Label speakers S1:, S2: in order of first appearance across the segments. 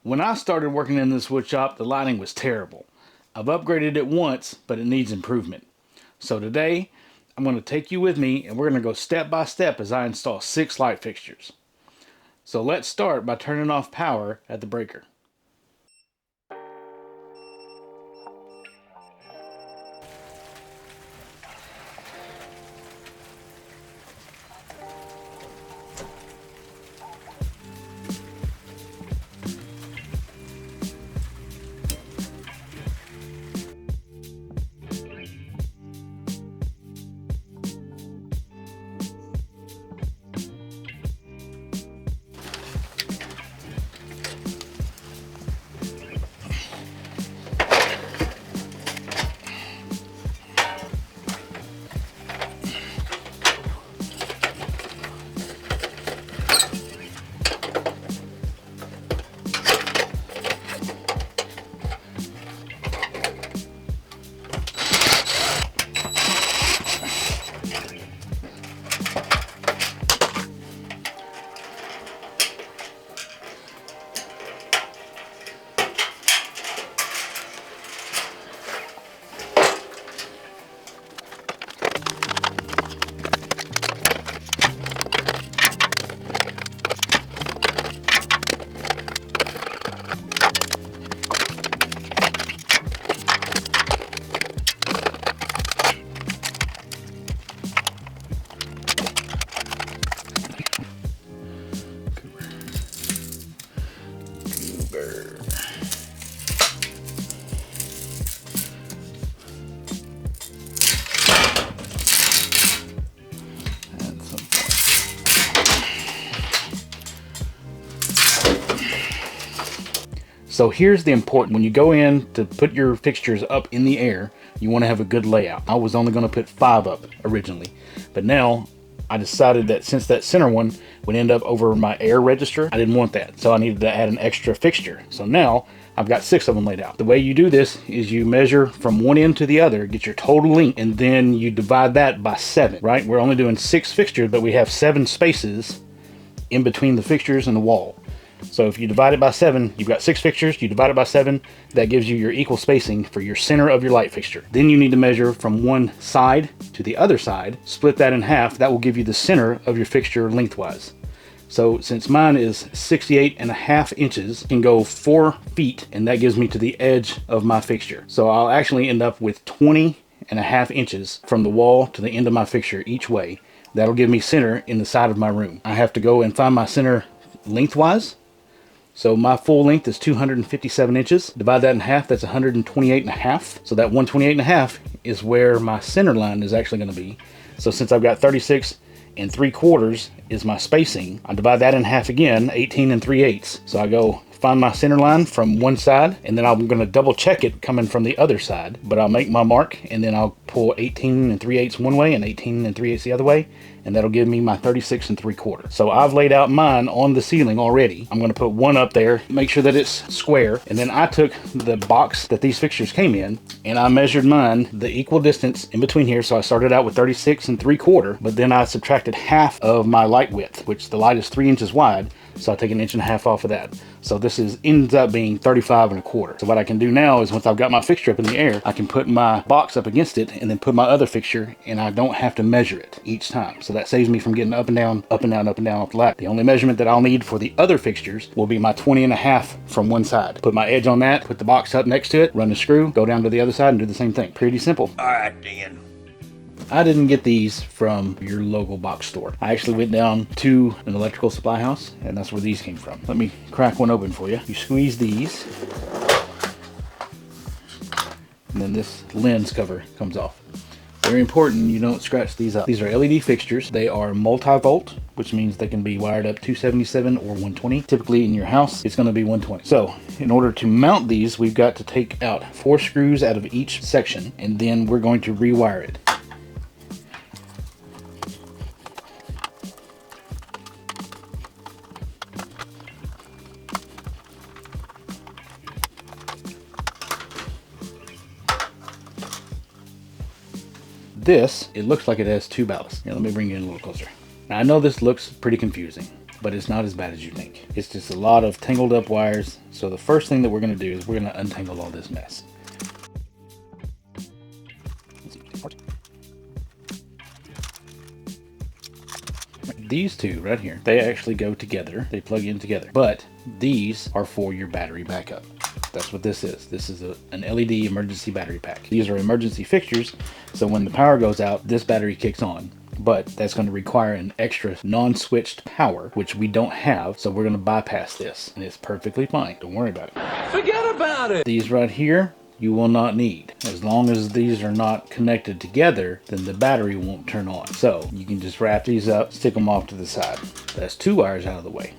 S1: When I started working in this wood shop, the lighting was terrible. I've upgraded it once, but it needs improvement. So today, I'm going to take you with me and we're going to go step by step as I install 6 light fixtures. So let's start by turning off power at the breaker. So here's the important, when you go in to put your fixtures up in the air, you want to have a good layout. I was only going to put 5 up originally, but now I decided that since that center one would end up over my air register, I didn't want that. So I needed to add an extra fixture. So now I've got 6 of them laid out. The way you do this is you measure from one end to the other, get your total length, and then you divide that by 7, right? We're only doing 6 fixtures, but we have 7 spaces in between the fixtures and the wall. So if you divide it by 7, you've got 6 fixtures, you divide it by 7, that gives you your equal spacing for your center of your light fixture. Then you need to measure from one side to the other side, split that in half, that will give you the center of your fixture lengthwise. So since mine is 68.5 inches, you can go 4 feet, and that gives me to the edge of my fixture. So I'll actually end up with 20.5 inches from the wall to the end of my fixture each way. That'll give me center in the side of my room. I have to go and find my center lengthwise. So my full length is 257 inches. Divide that in half, that's 128.5. So that 128.5 is where my center line is actually going to be. So since I've got 36 3/4 is my spacing, I divide that in half again, 18 3/8. So I go find my center line from one side, and then I'm going to double check it coming from the other side. But I'll make my mark, and then I'll pull 18 3/8 one way and 18 3/8 the other way, and that'll give me my 36 3/4. So I've laid out mine on the ceiling already. I'm going to put one up there, make sure that it's square, and then I took the box that these fixtures came in, and I measured mine the equal distance in between here. So I started out with 36 3/4, but then I subtracted half of my light width, which the light is 3 inches wide. So I take 1.5 inches off of that. So this ends up being 35 1/4. So what I can do now is once I've got my fixture up in the air, I can put my box up against it and then put my other fixture, and I don't have to measure it each time. So that saves me from getting up and down, up and down, up and down off the ladder. The only measurement that I'll need for the other fixtures will be my 20.5 from one side. Put my edge on that, put the box up next to it, run the screw, go down to the other side and do the same thing. Pretty simple.
S2: All right, then.
S1: I didn't get these from your local box store. I actually went down to an electrical supply house, and that's where these came from. Let me crack one open for you. You squeeze these, and then this lens cover comes off. Very important you don't scratch these up. These are LED fixtures. They are multi-volt, which means they can be wired up 277 or 120. Typically in your house, it's going to be 120. So in order to mount these, we've got to take out 4 screws out of each section, and then we're going to rewire it. This, it looks like it has 2 ballasts. Here, let me bring you in a little closer. Now, I know this looks pretty confusing, but it's not as bad as you think. It's just a lot of tangled up wires. So the first thing that we're going to do is we're going to untangle all this mess. These two right here, they actually go together. They plug in together, but these are for your battery backup. That's what this is. This is an LED emergency battery pack. These are emergency fixtures, so when the power goes out, this battery kicks on. But that's going to require an extra non-switched power, which we don't have, so we're going to bypass this, and it's perfectly fine. Don't worry about it.
S2: Forget about it!
S1: These right here, you will not need. As long as these are not connected together, then the battery won't turn on. So you can just wrap these up, stick them off to the side. That's 2 wires out of the way.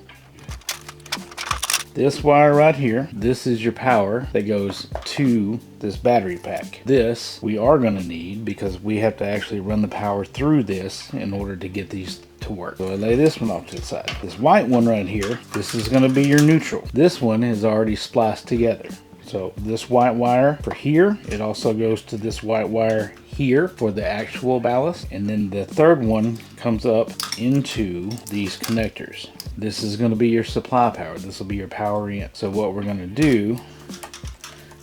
S1: This wire right here, this is your power that goes to this battery pack. This we are going to need because we have to actually run the power through this in order to get these to work. So I lay this one off to the side. This white one right here, this is going to be your neutral. This one is already spliced together. So this white wire for here, it also goes to this white wire here for the actual ballast. And then the third one comes up into these connectors. This is going to be your supply power. This will be your power in. So what we're going to do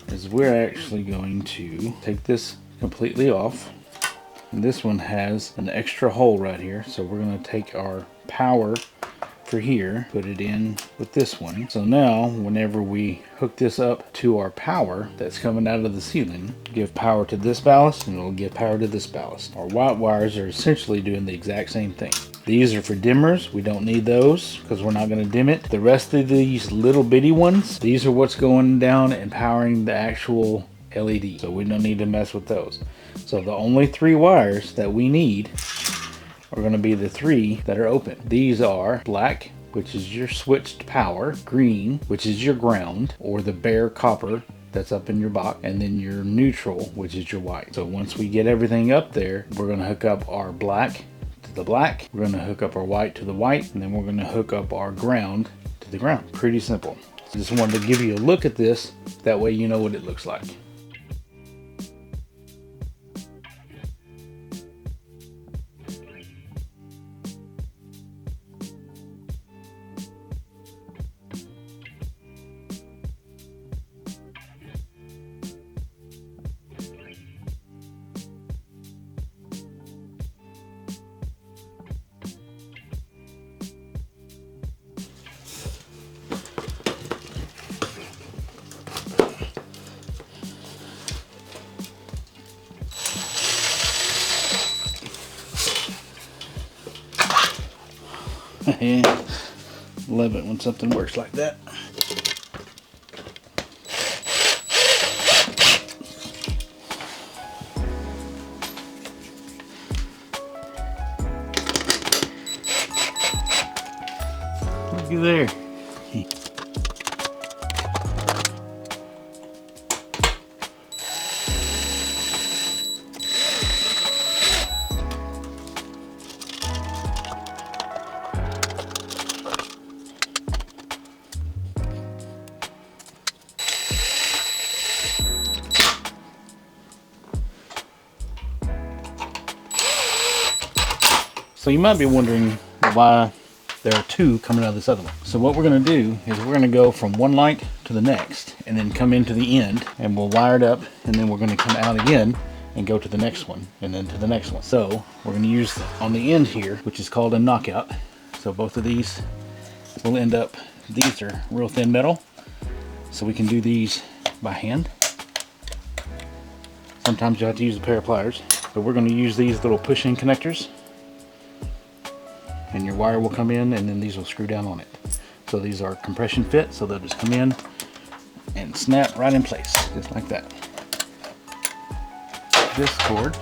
S1: is we're actually going to take this completely off. And this one has an extra hole right here. So we're going to take our power for here, put it in with this one. So now whenever we hook this up to our power that's coming out of the ceiling, give power to this ballast and it'll give power to this ballast. Our white wires are essentially doing the exact same thing. These are for dimmers. We don't need those because we're not going to dim it. The rest of these little bitty ones, these are what's going down and powering the actual LED. So we don't need to mess with those. So the only 3 wires that we need are going to be the 3 that are open. These are black, which is your switched power, green, which is your ground, or the bare copper that's up in your box, and then your neutral, which is your white. So once we get everything up there, we're going to hook up our black to the black, we're going to hook up our white to the white, and then we're going to hook up our ground to the ground. Pretty simple. So just wanted to give you a look at this, that way you know what it looks like. Love it when something works like that. Looky there. So you might be wondering why there are 2 coming out of this other one. So what we're going to do is we're going to go from one light to the next and then come into the end, and we'll wire it up, and then we're going to come out again and go to the next one and then to the next one. So we're going to use on the end here, which is called a knockout. So both of these will end up, these are real thin metal, so we can do these by hand. Sometimes you have to use a pair of pliers, but we're going to use these little push-in connectors. And your wire will come in, and then these will screw down on it. So these are compression fit, so they'll just come in and snap right in place, just like that. This cord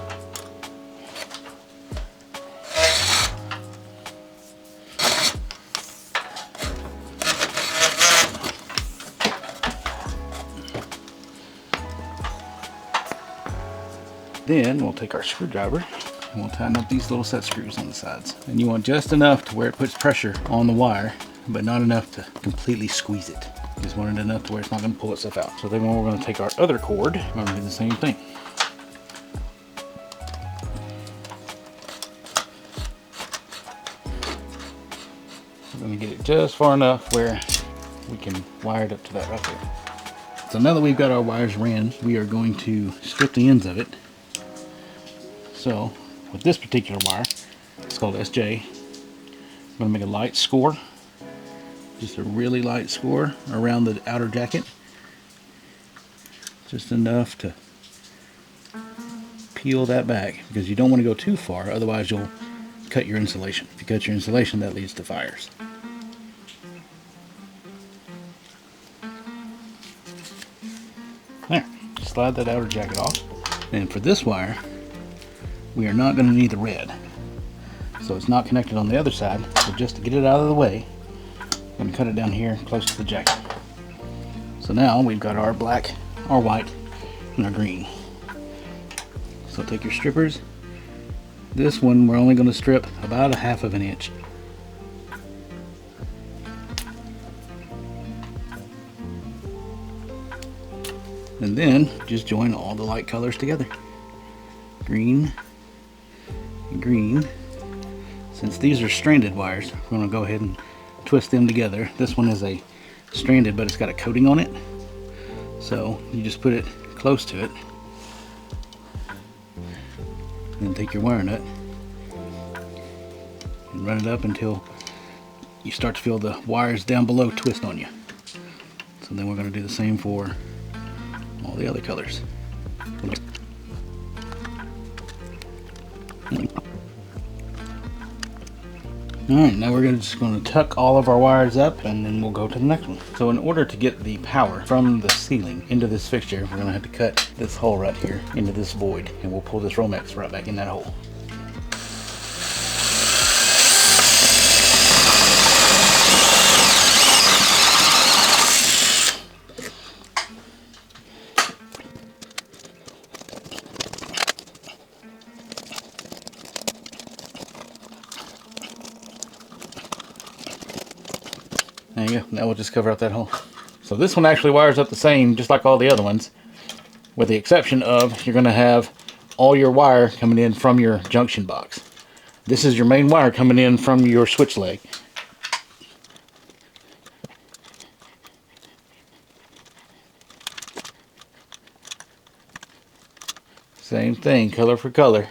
S1: then we'll take our screwdriver and we'll tighten up these little set screws on the sides. And you want just enough to where it puts pressure on the wire, but not enough to completely squeeze it. Just want it enough to where it's not going to pull itself out. So then we're going to take our other cord, we're going to do the same thing. We're going to get it just far enough where we can wire it up to that right there. So now that we've got our wires ran, we are going to strip the ends of it. So with this particular wire, it's called SJ. I'm going to make a light score, just a really light score around the outer jacket, just enough to peel that back, because you don't want to go too far, otherwise you'll cut your insulation. If you cut your insulation, that leads to fires. There, slide that outer jacket off. And for this wire, we are not going to need the red, so it's not connected on the other side. So just to get it out of the way, I'm going to cut it down here close to the jacket. So now we've got our black, our white, and our green. So take your strippers. This one we're only going to strip about 1/2 inch. And then just join all the light colors together. Green and green. Since these are stranded wires, we're going to go ahead and twist them together. This one is a stranded, but it's got a coating on it. So you just put it close to it. And then take your wire nut and run it up until you start to feel the wires down below twist on you. So then we're going to do the same for all the other colors. Alright, now we're just going to tuck all of our wires up, and then we'll go to the next one. So in order to get the power from the ceiling into this fixture, we're going to have to cut this hole right here into this void, and we'll pull this Romex right back in that hole. There you go. Now we'll just cover up that hole. So this one actually wires up the same, just like all the other ones, with the exception of you're going to have all your wire coming in from your junction box. This is your main wire coming in from your switch leg. Same thing, color for color.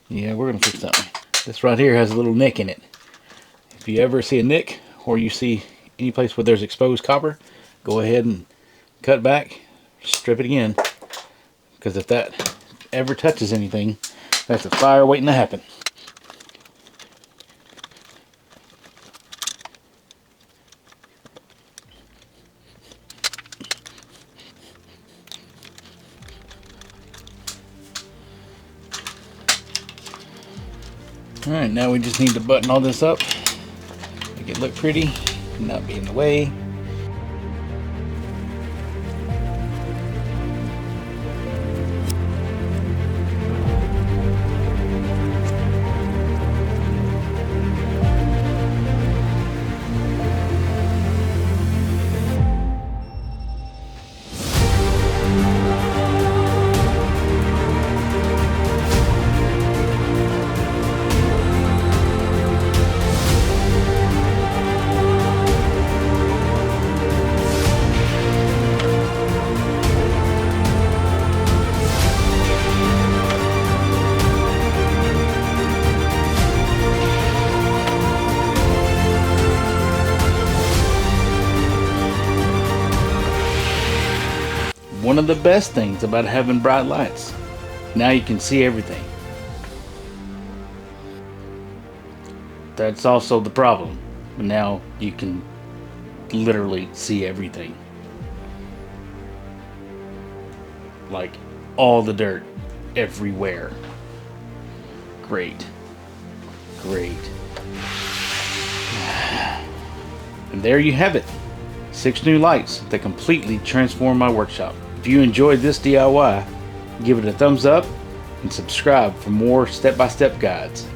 S1: Yeah, we're going to fix that one. This right here has a little nick in it. If you ever see a nick, or you see any place where there's exposed copper, go ahead and cut back, strip it again, because if that ever touches anything, that's a fire waiting to happen. Alright, now we just need to button all this up, make it look pretty, and not be in the way. One of the best things about having bright lights, now you can see everything. That's also the problem. Now you can literally see everything. Like all the dirt everywhere. Great. Great. And there you have it. 6 new lights that completely transform my workshop. If you enjoyed this DIY, give it a thumbs up and subscribe for more step-by-step guides.